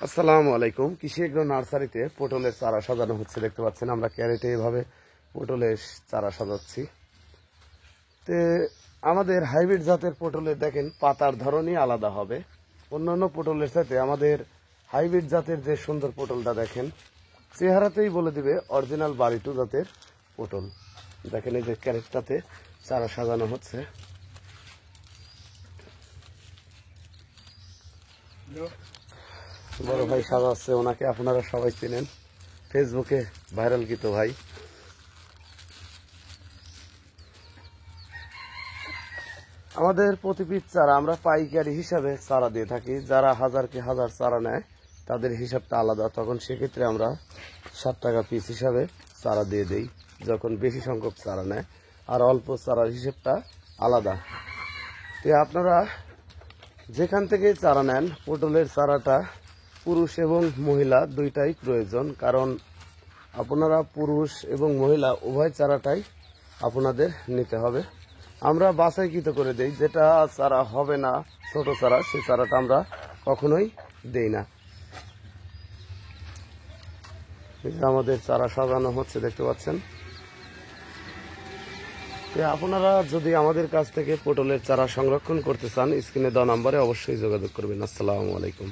আসসালামু আলাইকুম। কৃষি এগ্রো নার্সারিতে পটলের চারা সাজানো হচ্ছে দেখতে পাচ্ছেন। আমরা ক্যারেটে এভাবে পটলের চারা সাজাচ্ছি। তে আমাদের হাইব্রিড জাতের পটলের দেখেন পাতার ধরনই আলাদা হবে। অন্যান্য পটলের সাথে আমাদের হাইব্রিড জাতের যে সুন্দর পটলটা দেখেন, চেহারাতেই বলে দিবে অরিজিনাল বাড়িটু জাতের পটল। দেখেন এই যে ক্যারেটটাতে চারা সাজানো হচ্ছে। বড় ভাই সাজাচ্ছে, ওনাকে আপনারা সবাই চেনেন, ফেসবুকে ভাইরাল কৃত ভাই। আমাদের প্রতি পিস চারা আমরা পাইকারি হিসাবে চারা দিয়ে থাকি। যারা হাজার কি হাজার চারা নেয় তাদের হিসাবটা আলাদা, তখন সেক্ষেত্রে আমরা 7 টাকা পিস হিসাবে চারা দিয়ে দেই যখন বেশি সংখ্যক চারা নেয়, আর অল্প চারার হিসেবটা আলাদা। তো আপনারা যেখান থেকে চারা নেন, পটলের চারাটা পুরুষ এবং মহিলা দুইটাই প্রয়োজন, কারণ আপনারা পুরুষ এবং মহিলা উভয় চারাটাই আপনাদের নিতে হবে। আমরা বাছাইকৃত করে দেই, যেটা চারা হবে না ছোট চারা, সেই চারাটা আমরা কখনোই দেই না। আমাদের চারা সাজানো হচ্ছে দেখতে পাচ্ছেন। আপনারা যদি আমাদের কাছ থেকে পটলের চারা সংরক্ষণ করতে চান, স্ক্রিনে দেওয়া নাম্বারে অবশ্যই যোগাযোগ করবেন। আসসালামু আলাইকুম।